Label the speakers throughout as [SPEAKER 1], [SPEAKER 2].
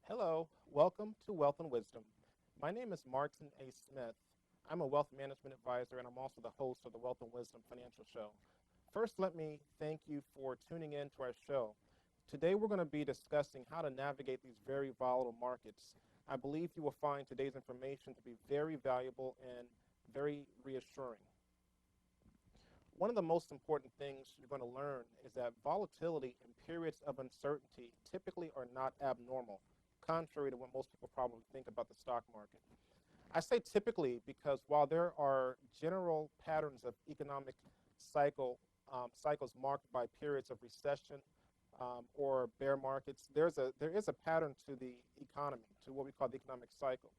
[SPEAKER 1] Hello, welcome to Wealth and Wisdom. My name is Martin A. Smith. I'm a wealth management advisor and I'm also the host of the Wealth and Wisdom Financial Show. First, let me thank you for tuning in to our show. Today, we're going to be discussing how to navigate these very volatile markets. I believe you will find today's information to be very valuable and very reassuring. One of the most important things you're going to learn is that volatility and periods of uncertainty typically are not abnormal, contrary to what most people probably think about the stock market. I say typically because while there are general patterns of economic cycles marked by periods of recession or bear markets, there is a pattern to the economy, to what we call the economic cycle.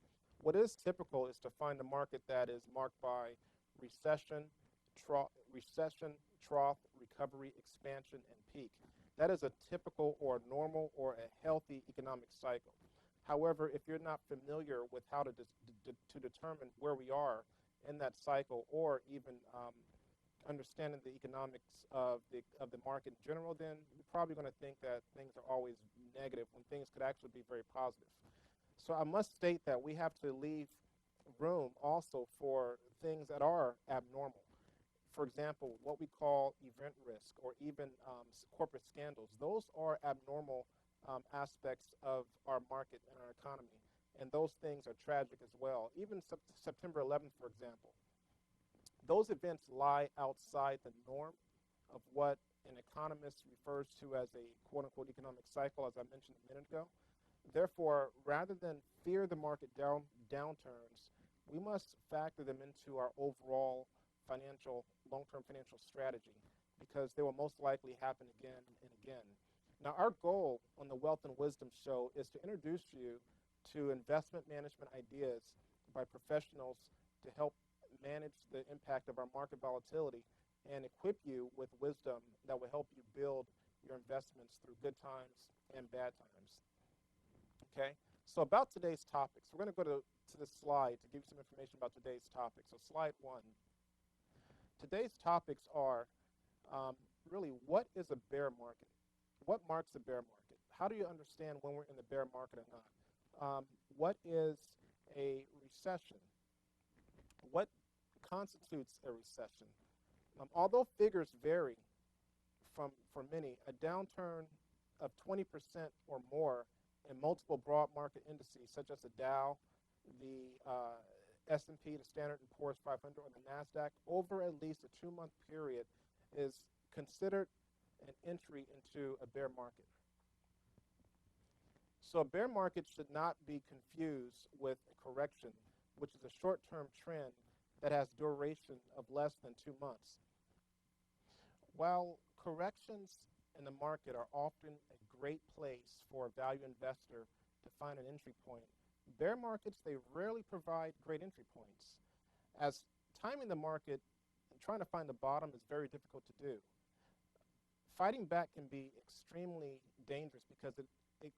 [SPEAKER 1] What is typical is to find a market that is marked by recession, trough, recovery, expansion, and peak. That is a typical or normal or a healthy economic cycle. However, if you're not familiar with how to determine where we are in that cycle, or even understanding the economics of the market in general, then you're probably going to think that things are always negative when things could actually be very positive. So I must state that we have to leave room also for things that are abnormal. For example, what we call event risk or even corporate scandals. Those are abnormal aspects of our market and our economy. And those things are tragic as well. Even September 11th, for example, those events lie outside the norm of what an economist refers to as a quote-unquote economic cycle, as I mentioned a minute ago. Therefore, rather than fear the market downturns, we must factor them into our overall long-term financial strategy, because they will most likely happen again and again. Now, our goal on the Wealth and Wisdom Show is to introduce you to investment management ideas by professionals to help manage the impact of our market volatility and equip you with wisdom that will help you build your investments through good times and bad times. Okay? So about today's topics, we're going to go to this slide to give you some information about today's topic. So slide 1. Today's topics are really, what is a bear market? What marks a bear market? How do you understand when we're in the bear market or not? What is a recession? What constitutes a recession? Although figures vary for many, a downturn of 20% or more in multiple broad market indices such as the Dow, the S&P, the Standard & Poor's 500, or the NASDAQ over at least a 2-month period is considered an entry into a bear market. So a bear market should not be confused with a correction, which is a short-term trend that has duration of less than 2 months. While corrections in the market are often a great place for a value investor to find an entry point, bear markets, they rarely provide great entry points, as timing the market and trying to find the bottom is very difficult to do. Fighting back can be extremely dangerous because it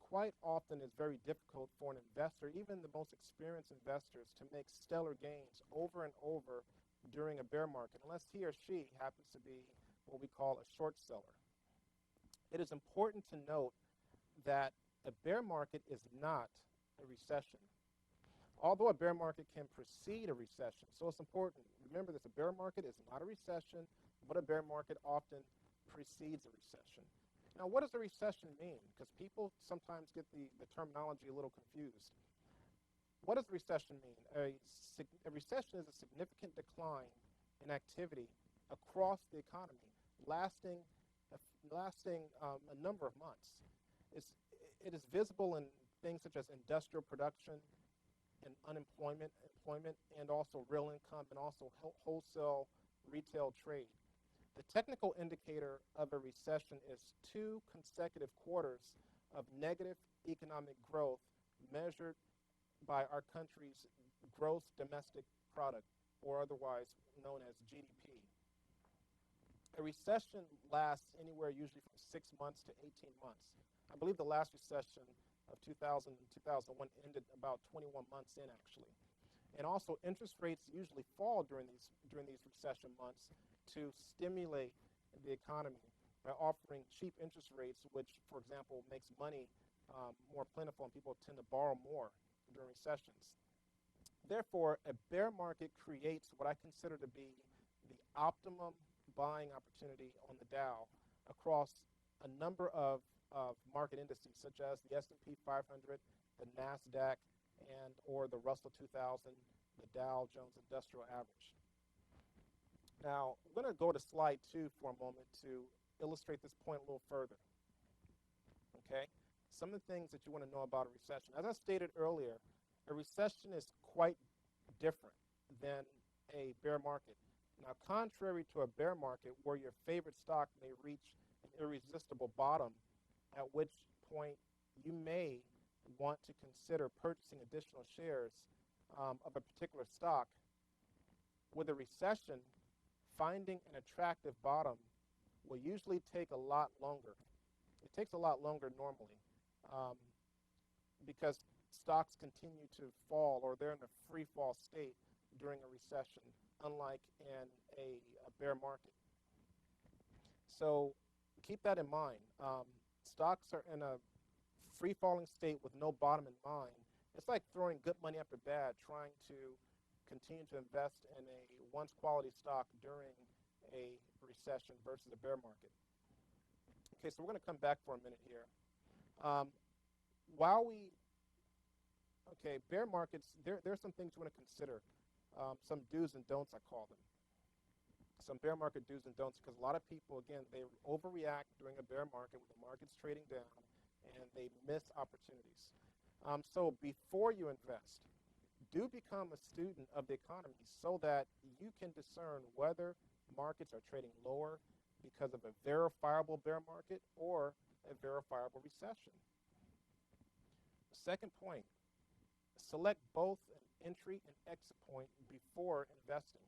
[SPEAKER 1] quite often is very difficult for an investor, even the most experienced investors, to make stellar gains over and over during a bear market, unless he or she happens to be what we call a short seller. It is important to note that a bear market is not a recession. Although a bear market can precede a recession, so it's important. Remember this, a bear market is not a recession, but a bear market often precedes a recession. Now, what does a recession mean? Because people sometimes get the terminology a little confused. What does a recession mean? A recession is a significant decline in activity across the economy, lasting a number of months. It is visible in things such as industrial production and employment, and also real income, and also wholesale retail trade. The technical indicator of a recession is 2 consecutive quarters of negative economic growth measured by our country's gross domestic product, or otherwise known as GDP. A recession lasts anywhere usually from 6 months to 18 months. I believe the last recession of 2000 and 2001 ended about 21 months in, actually. And also, interest rates usually fall during these recession months to stimulate the economy by offering cheap interest rates, which, for example, makes money more plentiful, and people tend to borrow more during recessions. Therefore, a bear market creates what I consider to be the optimum buying opportunity on the Dow across a number of market indices, such as the S&P 500, the NASDAQ, and or the Russell 2000, the Dow Jones Industrial Average. Now, I'm going to go to slide 2 for a moment to illustrate this point a little further. Okay? Some of the things that you want to know about a recession. As I stated earlier, a recession is quite different than a bear market. Now, contrary to a bear market where your favorite stock may reach an irresistible bottom, at which point you may want to consider purchasing additional shares of a particular stock, with a recession, finding an attractive bottom will usually take a lot longer. It takes a lot longer normally because stocks continue to fall, or they're in a free fall state during a recession, unlike in a bear market. So keep that in mind. Stocks are in a free falling state with no bottom in mind. It's like throwing good money after bad, trying to continue to invest in a once quality stock during a recession versus a bear market. Okay, so we're going to come back for a minute here. Bear markets, there's some things you want to consider, some do's and don'ts, I call them. Some bear market do's and don'ts, because a lot of people, again, they overreact during a bear market when the market's trading down, and they miss opportunities. So before you invest, do become a student of the economy so that you can discern whether markets are trading lower because of a verifiable bear market or a verifiable recession. Second point, select both an entry and exit point before investing.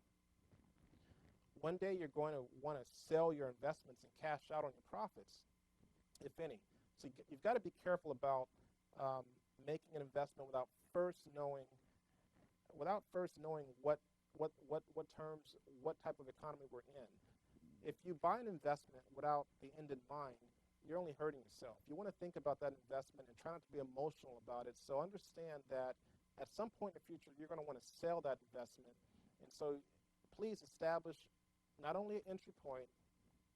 [SPEAKER 1] One day you're going to want to sell your investments and cash out on your profits, if any. So you've got to be careful about making an investment without first knowing what terms, what type of economy we're in. If you buy an investment without the end in mind, you're only hurting yourself. You want to think about that investment and try not to be emotional about it. So understand that at some point in the future, you're going to want to sell that investment. And so please establish not only an entry point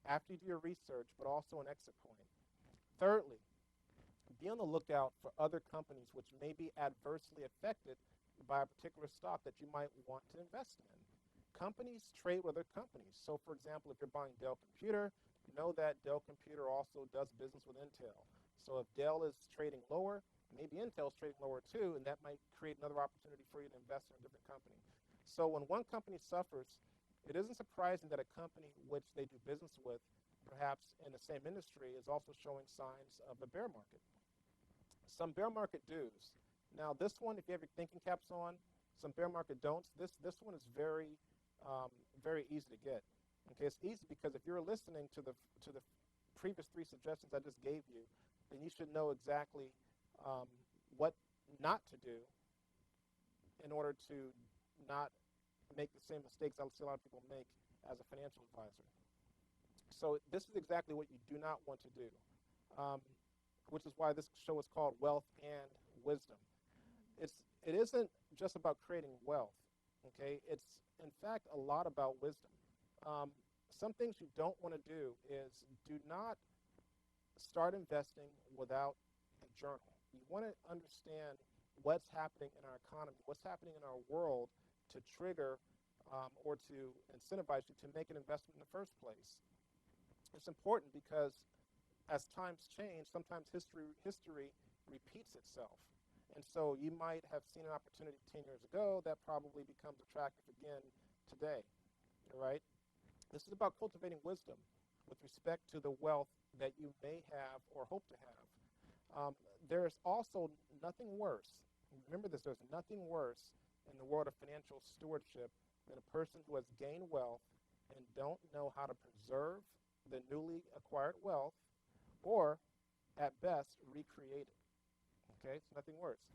[SPEAKER 1] after you do your research, but also an exit point. Thirdly, be on the lookout for other companies which may be adversely affected by a particular stock that you might want to invest in. Companies trade with other companies. So, for example, if you're buying Dell Computer, know that Dell Computer also does business with Intel. So if Dell is trading lower, maybe Intel is trading lower too, and that might create another opportunity for you to invest in a different company. So when one company suffers, it isn't surprising that a company which they do business with, perhaps in the same industry, is also showing signs of a bear market. Some bear market do's. Now this one, if you have your thinking caps on, some bear market don'ts, this one is very easy to get. Okay, it's easy because if you're listening to the previous 3 suggestions I just gave you, then you should know exactly what not to do in order to not make the same mistakes I see a lot of people make as a financial advisor. So this is exactly what you do not want to do, which is why this show is called Wealth and Wisdom. It isn't just about creating wealth, okay? It's, in fact, a lot about wisdom. Some things you don't want to do is do not start investing without a journal. You want to understand what's happening in our economy, what's happening in our world to trigger or to incentivize you to make an investment in the first place. It's important because as times change, sometimes history repeats itself. And so you might have seen an opportunity 10 years ago that probably becomes attractive again today, all right? This is about cultivating wisdom with respect to the wealth that you may have or hope to have. There's also nothing worse, remember this, there's nothing worse in the world of financial stewardship than a person who has gained wealth and don't know how to preserve the newly acquired wealth or, at best, recreate it. Okay, it's nothing worse.